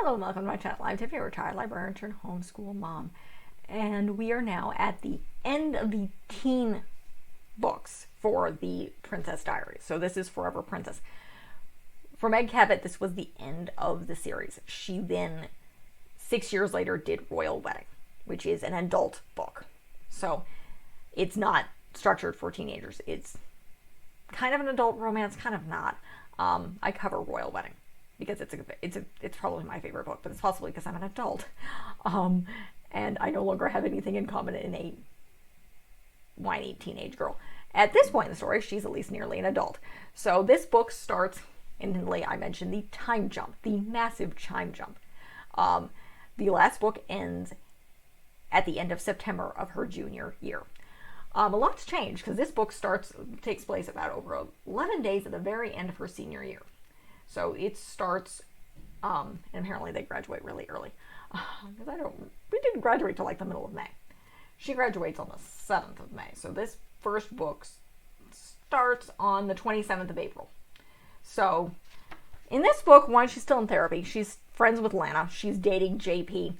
Hello and welcome to my channel. I'm Tiffany, a retired librarian turned homeschool mom. And we are now at the end of the teen books for the Princess Diaries. So this is Forever Princess. For Meg Cabot, this was the end of the series. She then, 6 years later, did Royal Wedding, which is an adult book. So it's not structured for teenagers. It's kind of an adult romance, kind of not. I cover Royal Wedding because it's probably my favorite book, but it's possibly because I'm an adult, and I no longer have anything in common in a whiny teenage girl. At this point in the story, she's at least nearly an adult. So this book starts, instantly I mentioned the time jump, the massive time jump. The last book ends at the end of September of her junior year. A lot's changed because this book takes place about over 11 days at the very end of her senior year. So it starts, and apparently they graduate really early. Because we didn't graduate till like the middle of May. She graduates on the 7th of May. So this first book starts on the 27th of April. So in this book, one, she's still in therapy. She's friends with Lana. She's dating JP.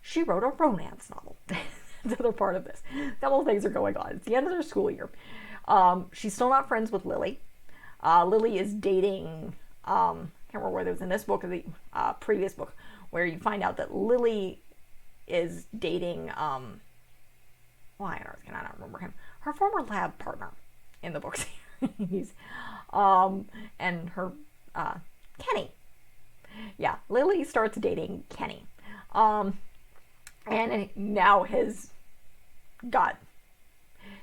She wrote a romance novel. That's another part of this. Several things are going on. It's the end of their school year. She's still not friends with Lily. Lily is dating... I can't remember whether it was in this book or the previous book, where you find out that Lily is dating, I don't remember him, her former lab partner in the book series, and her, Kenny. Yeah, Lily starts dating Kenny, and now has got,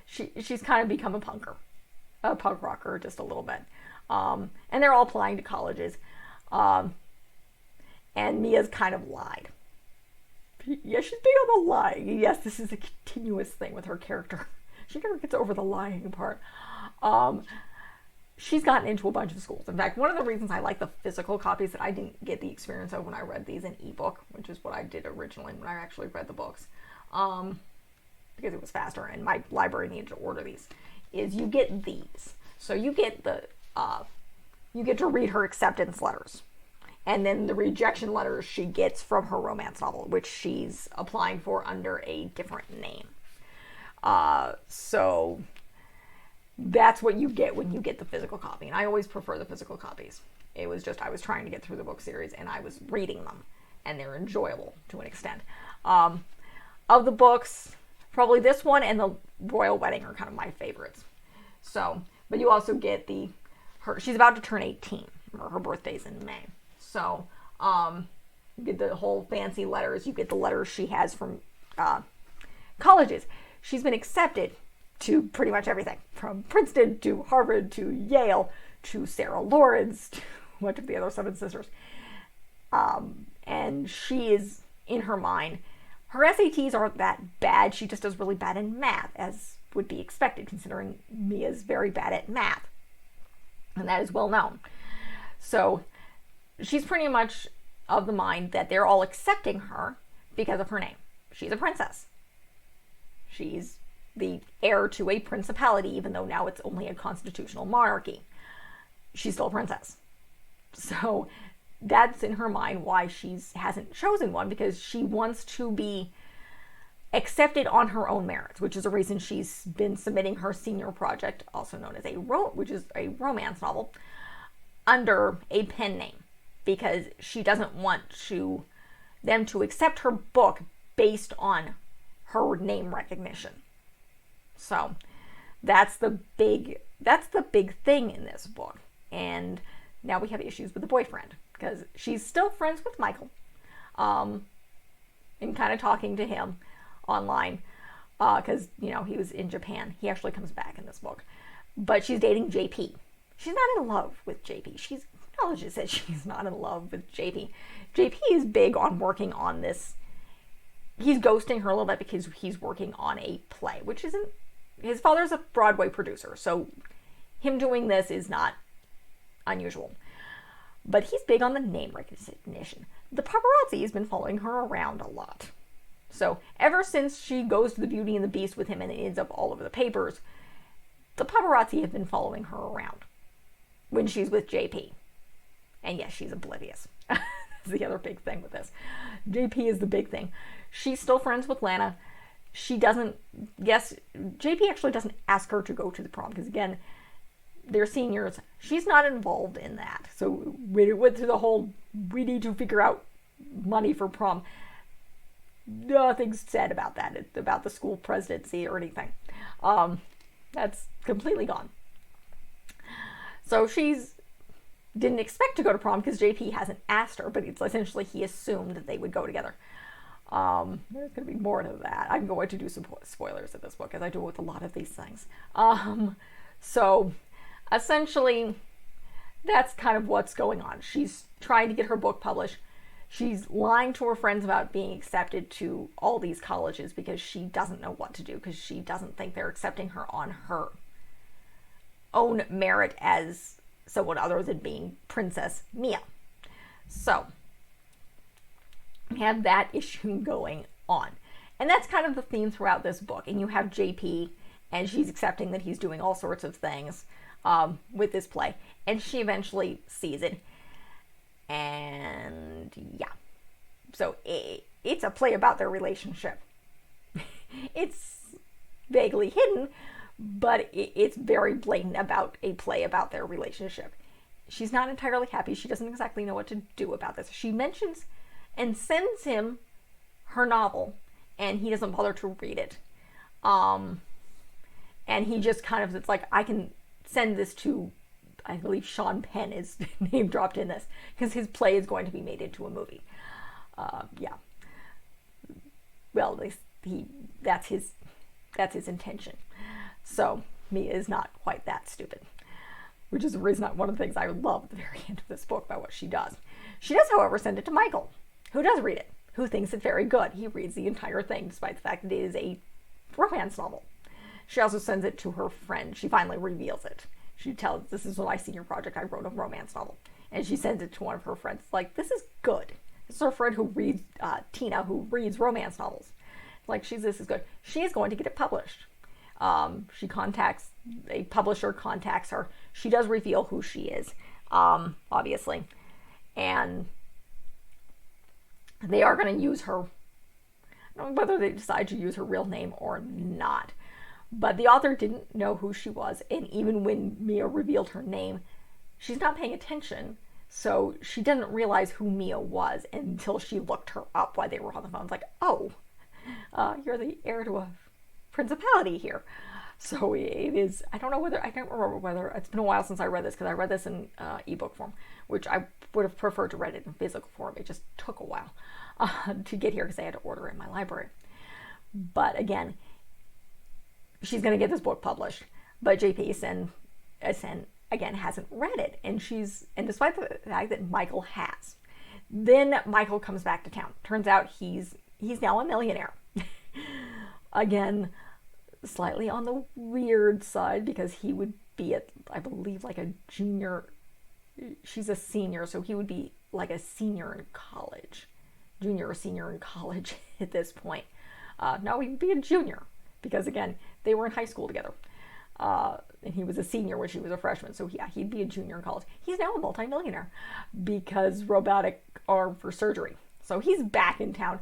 she's kind of become a punk rocker just a little bit. And they're all applying to colleges. And Mia's kind of lied. Yeah, she's big on the lying. Yes, this is a continuous thing with her character. She never gets over the lying part. She's gotten into a bunch of schools. In fact, one of the reasons I like the physical copies that I didn't get the experience of when I read these in ebook, which is what I did originally when I actually read the books, because it was faster and my library needed to order these, is you get these. So you get you get to read her acceptance letters, and then the rejection letters she gets from her romance novel, which she's applying for under a different name. So that's what you get when you get the physical copy, and I always prefer the physical copies. It was just I was trying to get through the book series, and I was reading them, and they're enjoyable to an extent. Of the books, probably this one and the Royal Wedding are kind of my favorites. So, but you also get she's about to turn 18. Her birthday's in May. So, you get the whole fancy letters. You get the letters she has from colleges. She's been accepted to pretty much everything, from Princeton to Harvard to Yale to Sarah Lawrence to one of the other seven sisters. And she is, in her mind, her SATs aren't that bad. She just does really bad in math, as would be expected, considering Mia's very bad at math. And that is well known. So she's pretty much of the mind that they're all accepting her because of her name. She's a princess. She's the heir to a principality, even though now it's only a constitutional monarchy. She's still a princess. So that's in her mind why she hasn't chosen one, because she wants to be accepted on her own merits, which is the reason she's been submitting her senior project, also known as which is a romance novel, under a pen name, because she doesn't want them to accept her book based on her name recognition. So that's the big thing in this book. And now we have issues with the boyfriend, because she's still friends with Michael, and kind of talking to him online, because he was in Japan. He actually comes back in this book, but she's dating JP. She's not in love with JP. She acknowledges that she's not in love with JP. JP is big on working on this. He's ghosting her a little bit because he's working on a play, which isn't. His father's a Broadway producer, so him doing this is not unusual. But he's big on the name recognition. The paparazzi has been following her around a lot. So ever since she goes to the Beauty and the Beast with him and it ends up all over the papers, the paparazzi have been following her around when she's with JP. And yes, she's oblivious. is the other big thing with this. JP is the big thing. She's still friends with Lana. She doesn't guess. JP actually doesn't ask her to go to the prom because, again, they're seniors. She's not involved in that. So we went through the whole, we need to figure out money for prom. Nothing's said about that, about the school presidency or anything. That's completely gone. So she's didn't expect to go to prom because JP hasn't asked her, but it's essentially he assumed that they would go together. There's going to be more to that. I'm going to do some spoilers of this book, as I do with a lot of these things. So essentially, that's kind of what's going on. She's trying to get her book published. She's lying to her friends about being accepted to all these colleges because she doesn't know what to do, because she doesn't think they're accepting her on her own merit as someone other than being Princess Mia. So we have that issue going on. And that's kind of the theme throughout this book. And you have JP, and she's accepting that he's doing all sorts of things with this play. And she eventually sees it. And yeah. So it's a play about their relationship. It's vaguely hidden, but it's very blatant about a play about their relationship. She's not entirely happy. She doesn't exactly know what to do about this. She mentions and sends him her novel, and he doesn't bother to read it. And he just kind of, it's like, I can send this to, I believe Sean Penn is name dropped in this, because his play is going to be made into a movie. Yeah. Well, at least that's his intention. So Mia is not quite that stupid, which is the reason, one of the things I love at the very end of this book about what she does. She does, however, send it to Michael, who does read it, who thinks it very good. He reads the entire thing, despite the fact that it is a romance novel. She also sends it to her friend. She finally reveals it. She tells, this is my senior project. I wrote a romance novel. And she sends it to one of her friends. Like, this is good. This is her friend who reads, Tina, who reads romance novels. Like, this is good. She is going to get it published. She contacts, a publisher contacts her. She does reveal who she is, obviously. And they are going to use her. I don't know whether they decide to use her real name or not. But the author didn't know who she was. And even when Mia revealed her name, she's not paying attention. So she didn't realize who Mia was until she looked her up while they were on the phone. It's like, oh, you're the heir to a principality here. So it is, I don't remember whether, it's been a while since I read this, because I read this in ebook form, which I would have preferred to read it in physical form. It just took a while to get here because I had to order it in my library. But again, she's going to get this book published, but JP again hasn't read it, and despite the fact that Michael has, then Michael comes back to town. Turns out he's now a millionaire. Again, slightly on the weird side, because he would be at, I believe, like a junior. She's a senior, so he would be like a senior in college, junior or senior in college at this point. No, he'd be a junior, because again, they were in high school together. And he was a senior when she was a freshman. So yeah, he'd be a junior in college. He's now a multimillionaire because robotic arm for surgery. So he's back in town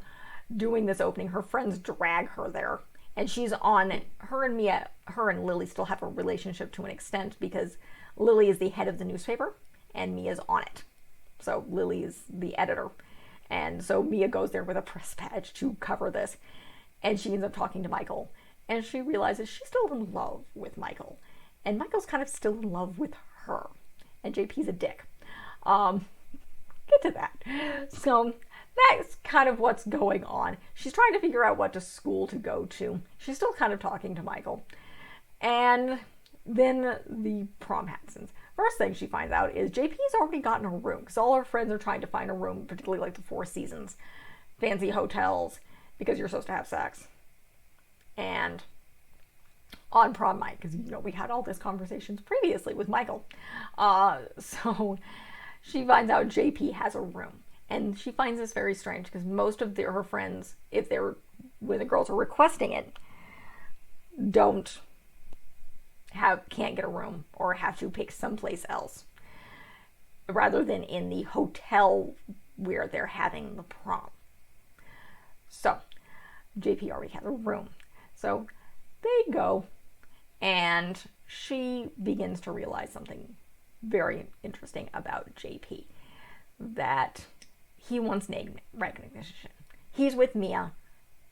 doing this opening. Her friends drag her there, and she's on it. Her and Lily still have a relationship to an extent, because Lily is the head of the newspaper and Mia's on it. So Lily is the editor. And so Mia goes there with a press badge to cover this. And she ends up talking to Michael. And she realizes she's still in love with Michael. And Michael's kind of still in love with her. And JP's a dick. Get to that. So that's kind of what's going on. She's trying to figure out what school to go to. She's still kind of talking to Michael. And then the prom happens. First thing she finds out is JP's already gotten a room, because all her friends are trying to find a room, particularly like the Four Seasons, fancy hotels, because you're supposed to have sex. And on prom night, because we had all these conversations previously with Michael. So she finds out JP has a room. And she finds this very strange, because most of her friends, when the girls are requesting it, can't get a room or have to pick someplace else. rather than in the hotel where they're having the prom. So JP already had a room. So they go, and she begins to realize something very interesting about JP, that he wants name recognition. He's with Mia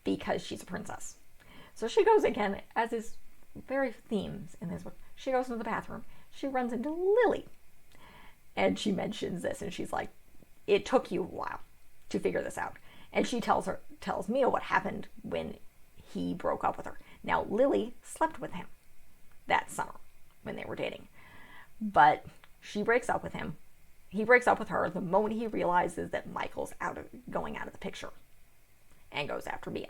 because she's a princess. So she goes again, as is very themes in this book, she goes into the bathroom. She runs into Lily. And she mentions this, and she's like, it took you a while to figure this out. And she tells Mia what happened when he broke up with her. Now, Lily slept with him that summer when they were dating. But she breaks up with him. He breaks up with her the moment he realizes that Michael's going out of the picture and goes after Mia.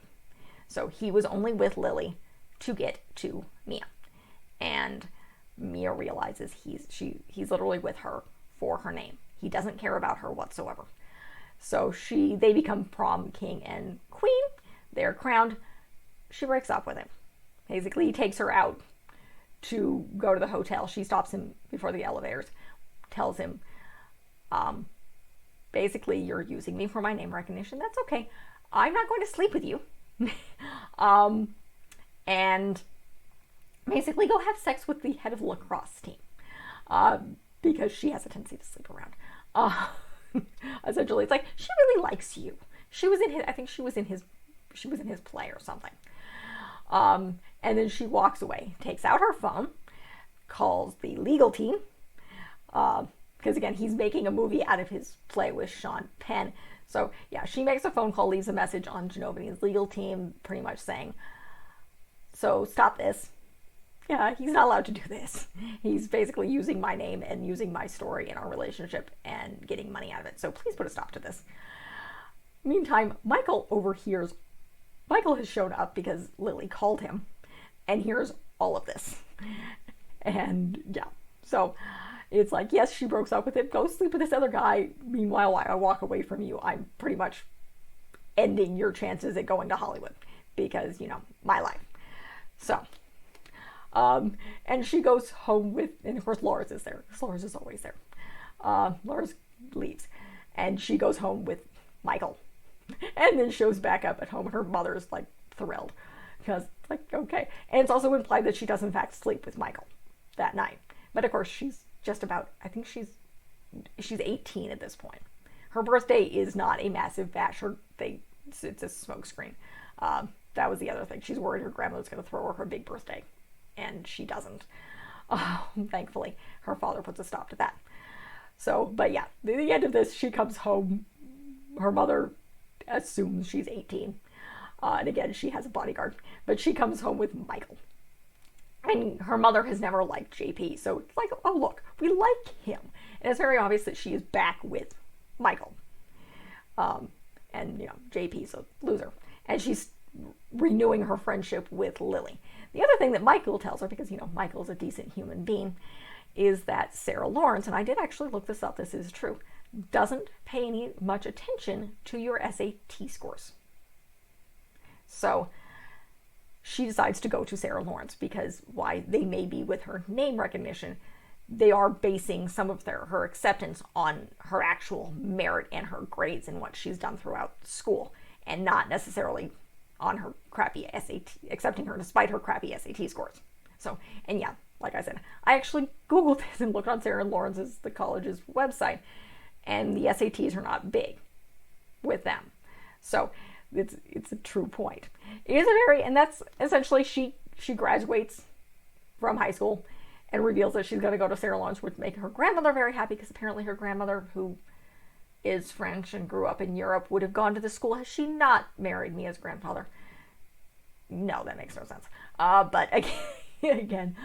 So he was only with Lily to get to Mia. And Mia realizes he's literally with her for her name. He doesn't care about her whatsoever. So they become prom king and queen. They're crowned. She breaks up with him. Basically, he takes her out to go to the hotel. She stops him before the elevators, tells him, basically, you're using me for my name recognition. That's okay. I'm not going to sleep with you. And basically go have sex with the head of the lacrosse team. Because she has a tendency to sleep around. Essentially, it's like, she really likes you. She was in his play or something. And then she walks away, takes out her phone, calls the legal team, because again, he's making a movie out of his play with Sean Penn. So yeah, she makes a phone call, leaves a message on Genovini's legal team, pretty much saying, so stop this. Yeah, he's not allowed to do this. He's basically using my name and using my story in our relationship and getting money out of it. So please put a stop to this. Meantime, Michael has shown up because Lily called him and hears all of this. And yeah, so it's like, yes, she broke up with him. Go sleep with this other guy. Meanwhile, while I walk away from you, I'm pretty much ending your chances at going to Hollywood because, my life. So, and she goes home with, and of course Lars is there. Lars is always there. Lars leaves and she goes home with Michael and then shows back up at home and her mother's like thrilled because it's like, okay. And it's also implied that she does in fact sleep with Michael that night. But of course she's just about, I think she's 18 at this point. Her birthday is not a massive bash. It's a smokescreen. That was the other thing. She's worried her grandmother's going to throw her big birthday. And she doesn't. Thankfully, her father puts a stop to that. So, but yeah, the end of this, she comes home. Her mother assumes she's 18. And again, she has a bodyguard. But she comes home with Michael. And her mother has never liked JP. So it's like, oh, look, we like him. And it's very obvious that she is back with Michael. And, JP's a loser. And she's renewing her friendship with Lily. The other thing that Michael tells her, because, Michael's a decent human being, is that Sarah Lawrence, and I did actually look this up, this is true, doesn't pay much attention to your SAT scores. So she decides to go to Sarah Lawrence because why they may be with her name recognition, they are basing some of her acceptance on her actual merit and her grades and what she's done throughout school, and not necessarily on her crappy SAT, accepting her despite her crappy SAT scores. So, and yeah, like I said, I actually Googled this and looked on Sarah Lawrence's, the college's website, and the SATs are not big with them. So it's a true point. It is and that's essentially she graduates from high school and reveals that she's going to go to Sarah Lawrence, which make her grandmother very happy because apparently her grandmother, who is French and grew up in Europe, would have gone to the school had she not married Mia's grandfather. No, that makes no sense. But again,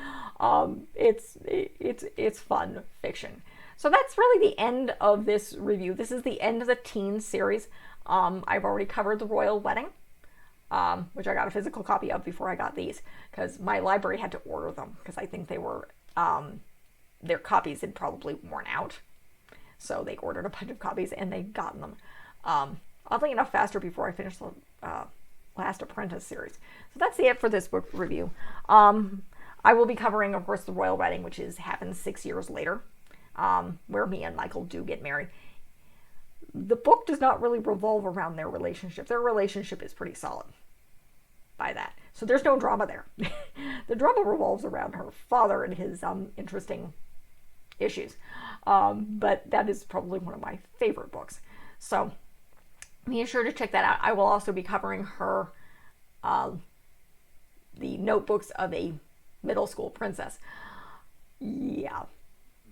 it's fun fiction. So that's really the end of this review. This is the end of the teen series. I've already covered The Royal Wedding, which I got a physical copy of before I got these because my library had to order them because I think they were their copies had probably worn out. So they ordered a bunch of copies and they got them. Oddly enough, faster before I finished the last Apprentice series. So that's it for this book review. I will be covering, of course, The Royal Wedding, which happens 6 years later. where Mia and Michael do get married. The book does not really revolve around their relationship. Their relationship is pretty solid by that. So there's no drama there. The drama revolves around her father and his interesting issues. But that is probably one of my favorite books. So be sure to check that out. I will also be covering her, the notebooks of a middle school princess. Yeah.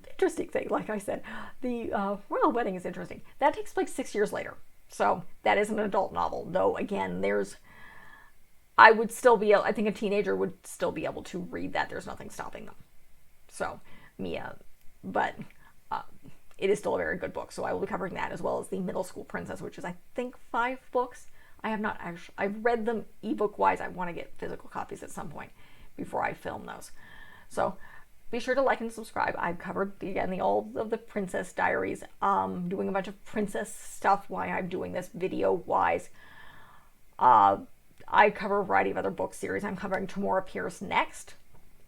Interesting thing, like I said, the royal wedding is interesting. That takes place 6 years later, so that is an adult novel. Though again, I would still be able, I think a teenager would still be able to read that. There's nothing stopping them. So Mia, but it is still a very good book. So I will be covering that as well as the middle school princess, which is I think 5 books. I have not actually, I've read them ebook wise. I want to get physical copies at some point before I film those. So be sure to like and subscribe. I've covered, again, all of the Princess Diaries, doing a bunch of princess stuff while I'm doing this video-wise. I cover a variety of other book series. I'm covering Tamora Pierce next,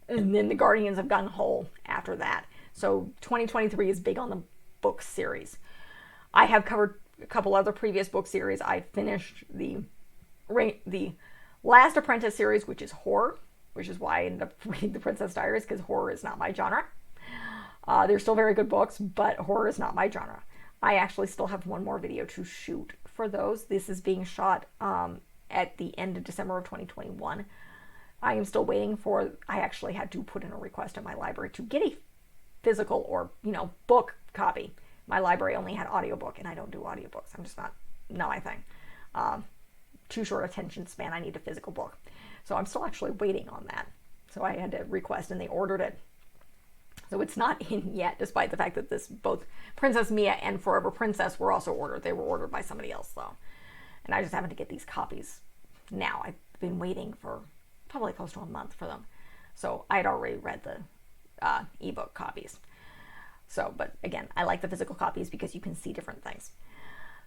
and then the Guardians of Gung Ho after that. So 2023 is big on the book series. I have covered a couple other previous book series. I finished the Last Apprentice series, which is horror, which is why I ended up reading the Princess Diaries, because horror is not my genre. They're still very good books, but horror is not my genre. I actually still have one more video to shoot for those. This is being shot at the end of December of 2021. I am still waiting for, I actually had to put in a request at my library to get a physical or, book copy. My library only had audiobook, and I don't do audiobooks. I'm just not my thing. Too short attention span. I need a physical book. So I'm still actually waiting on that. So I had to request, and they ordered it. So it's not in yet, despite the fact that both Princess Mia and Forever Princess were also ordered. They were ordered by somebody else, though. And I just happened to get these copies now. I've been waiting for probably close to a month for them. So I had already read the ebook copies. So, but again, I like the physical copies because you can see different things.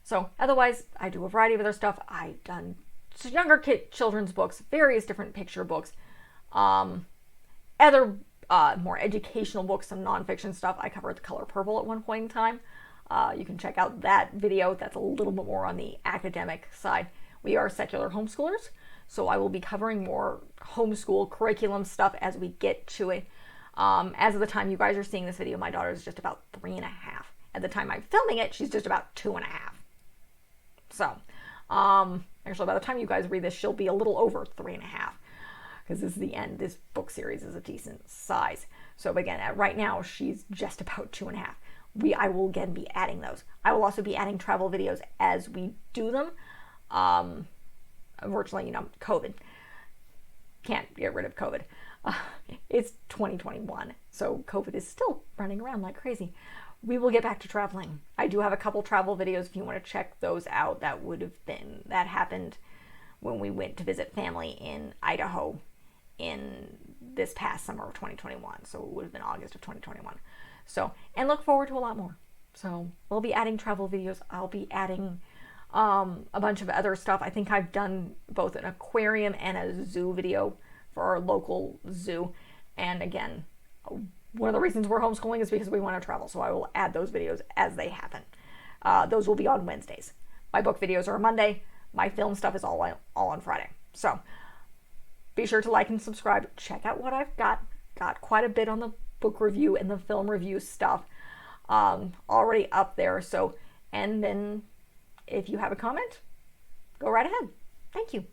So otherwise, I do a variety of other stuff. I've done younger children's books, various different picture books, other more educational books, some nonfiction stuff. I covered The Color Purple at one point in time. You can check out that video. That's a little bit more on the academic side. We are secular homeschoolers, so I will be covering more homeschool curriculum stuff as we get to it. As of the time you guys are seeing this video, my daughter is just about 3.5. At the time I'm filming it, she's just about 2.5. So, actually, by the time you guys read this, she'll be a little over 3.5, because this is the end. This book series is a decent size. So again, right now, she's just about 2.5. I will again be adding those. I will also be adding travel videos as we do them. Unfortunately, COVID. Can't get rid of COVID. It's 2021, so COVID is still running around like crazy. We will get back to traveling. I do have a couple travel videos if you want to check those out. That happened when we went to visit family in Idaho in this past summer of 2021. So it would have been August of 2021. So, and look forward to a lot more. So we'll be adding travel videos. I'll be adding a bunch of other stuff. I think I've done both an aquarium and a zoo video for our local zoo. And again, one of the reasons we're homeschooling is because we want to travel, so I will add those videos as they happen. Those will be on Wednesdays. My book videos are on Monday. My film stuff is all on Friday. So be sure to like and subscribe. Check out what I've got. Got quite a bit on the book review and the film review stuff already up there. So, and then if you have a comment, go right ahead. Thank you.